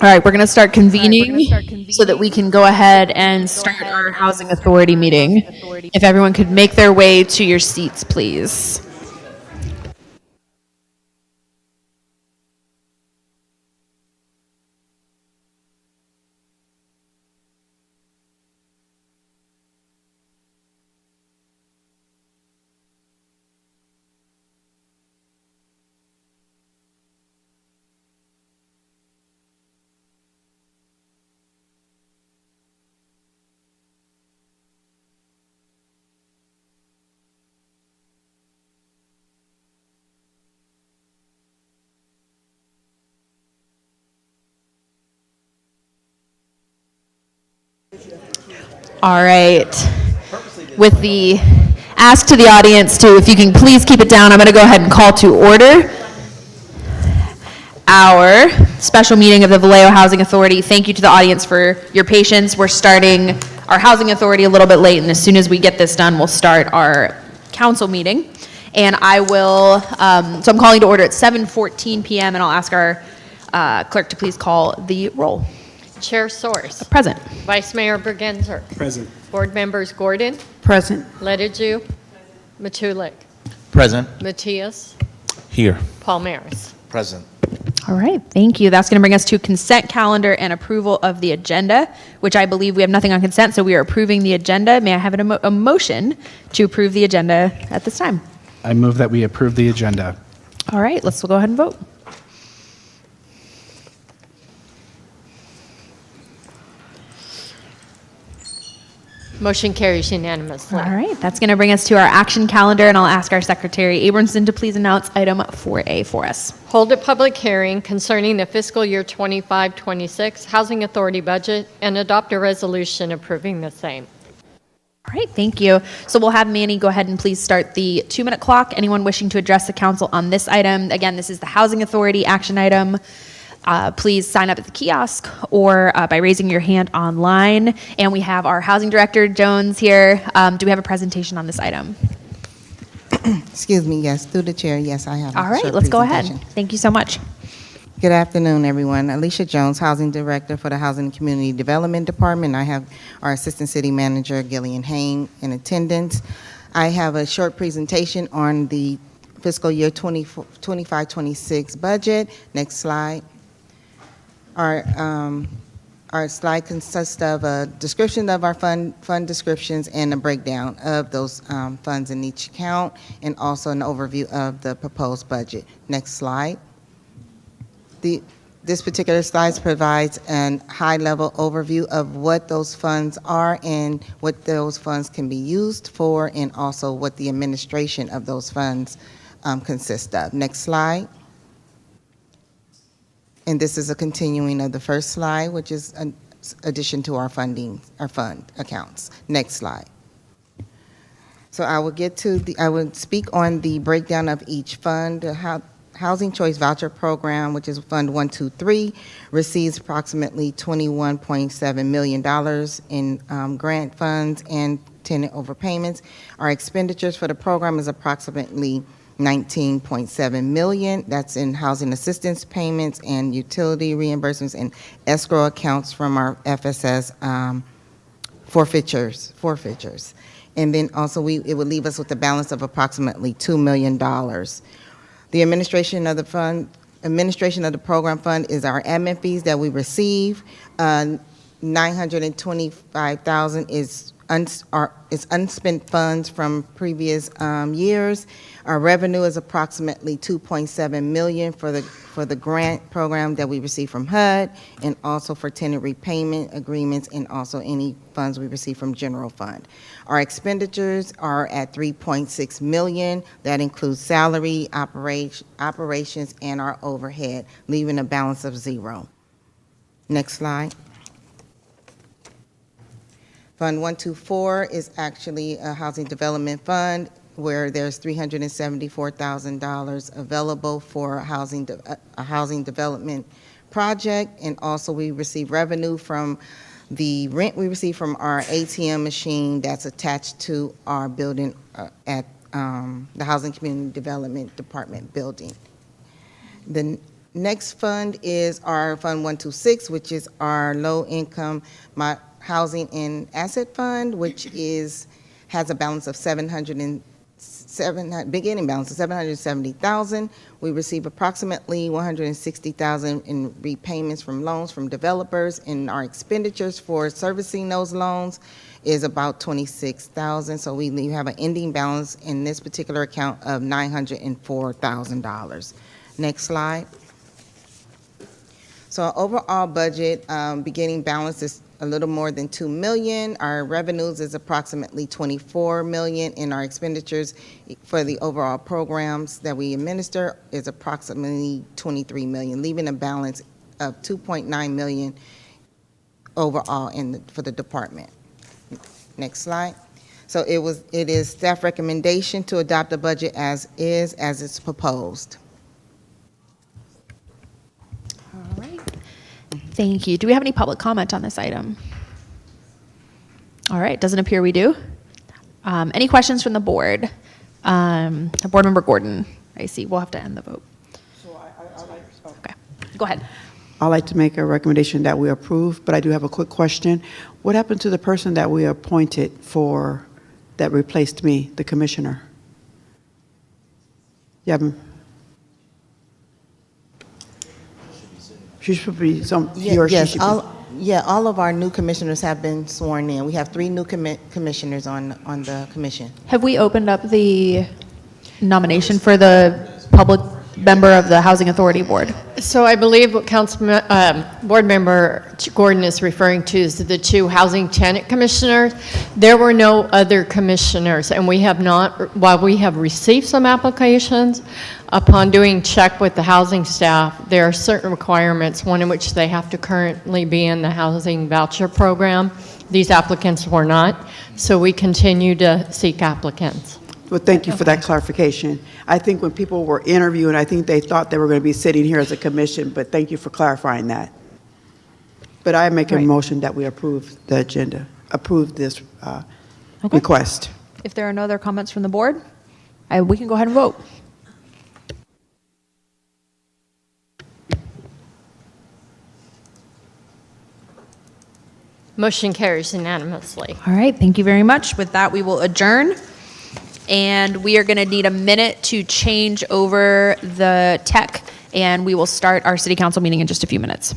All right, we're going to start convening so that we can go ahead and start our Housing Authority meeting. If everyone could make their way to your seats, please. All right. With the ask to the audience to, if you can please keep it down, I'm going to go ahead and call to order our special meeting of the Vallejo Housing Authority. Thank you to the audience for your patience. We're starting our Housing Authority a little bit late, and as soon as we get this done, we'll start our council meeting. And I will, so I'm calling to order at 7:14 p.m., and I'll ask our clerk to please call the roll. Chair Source. Present. Vice Mayor Bergenzer. Present. Board members Gordon. Present. Letiju. Matulik. Present. Matthias. Here. Palmaris. Present. All right, thank you. That's going to bring us to consent calendar and approval of the agenda, which I believe we have nothing on consent, so we are approving the agenda. May I have a motion to approve the agenda at this time? I move that we approve the agenda. All right, let's go ahead and vote. Motion carries unanimously. All right, that's going to bring us to our action calendar, and I'll ask our Secretary Abramson to please announce item 4A for us. Hold a public hearing concerning the fiscal year 25-26 Housing Authority budget and adopt a resolution approving the same. All right, thank you. So we'll have Manny go ahead and please start the 2-minute clock. Anyone wishing to address the council on this item, again, this is the Housing Authority action item. Please sign up at the kiosk or by raising your hand online. And we have our Housing Director, Jones, here. Do we have a presentation on this item? Excuse me, yes, through the chair, yes, I have. All right, let's go ahead. Thank you so much. Good afternoon, everyone. Alicia Jones, Housing Director for the Housing and Community Development Department. I have our Assistant City Manager, Gillian Hain, in attendance. I have a short presentation on the fiscal year 25-26 budget. Next slide. Our slide consists of a description of our fund descriptions and a breakdown of those funds in each account, and also an overview of the proposed budget. Next slide. This particular slide provides a high-level overview of what those funds are and what those funds can be used for, and also what the administration of those funds consists of. Next slide. And this is a continuing of the first slide, which is an addition to our fund accounts. Next slide. So I will speak on the breakdown of each fund. The Housing Choice Voucher Program, which is Fund 123, receives approximately $21.7 million in grant funds and tenant overpayments. Our expenditures for the program is approximately $19.7 million. That's in housing assistance payments and utility reimbursements and escrow accounts from our FSS forfeitures. And then also it would leave us with a balance of approximately $2 million. The administration of the program fund is our admin fees that we receive. $925,000 is unspent funds from previous years. Our revenue is approximately $2.7 million for the grant program that we receive from HUD, and also for tenant repayment agreements, and also any funds we receive from general fund. Our expenditures are at $3.6 million. That includes salary, operations, and our overhead, leaving a balance of $0. Next slide. Fund 124 is actually a housing development fund where there's $374,000 available for a housing development project, and also we receive revenue from the rent we receive from our ATM machine that's attached to our building at the Housing Community Development Department building. Next fund is our Fund 126, which is our low-income housing and asset fund, which has a balance of beginning balance of $770,000. We receive approximately $160,000 in repayments from loans from developers, and our expenditures for servicing those loans is about $26,000. So we have an ending balance in this particular account of $904,000. Next slide. So our overall budget beginning balance is a little more than $2 million. Our revenues is approximately $24 million, and our expenditures for the overall programs that we administer is approximately $23 million, leaving a balance of $2.9 million overall for the department. Next slide. So it is staff recommendation to adopt the budget as it's proposed. All right. Thank you. Do we have any public comment on this item? All right, doesn't appear we do. Any questions from the board? Board Member Gordon, I see. We'll have to end the vote. Okay, go ahead. I'd like to make a recommendation that we approve, but I do have a quick question. What happened to the person that we appointed that replaced me, the commissioner? Yeah. She should be he or she Yes, should all of our new commissioners have been sworn in. We have 3 new commissioners on the commission. Have we opened up the nomination for the public member of the Housing Authority Board? So I believe what Board Member Gordon is referring to is the 2 housing tenant commissioners. There were no other commissioners, and we have not, while we have received some applications, upon doing check with the housing staff, there are certain requirements, one in which they have to currently be in the housing voucher program. These applicants were not, so we continue to seek applicants. Well, thank you for that clarification. I think when people were interviewing, I think they thought they were going to be sitting here as a commission, but thank you for clarifying that. But I make a motion that we approve the agenda, approve this request. If there are no other comments from the board, we can go ahead and vote. Motion carries unanimously. All right, thank you very much. With that, we will adjourn. And we are going to need a minute to change over the tech, and we will start our city council meeting in just a few minutes.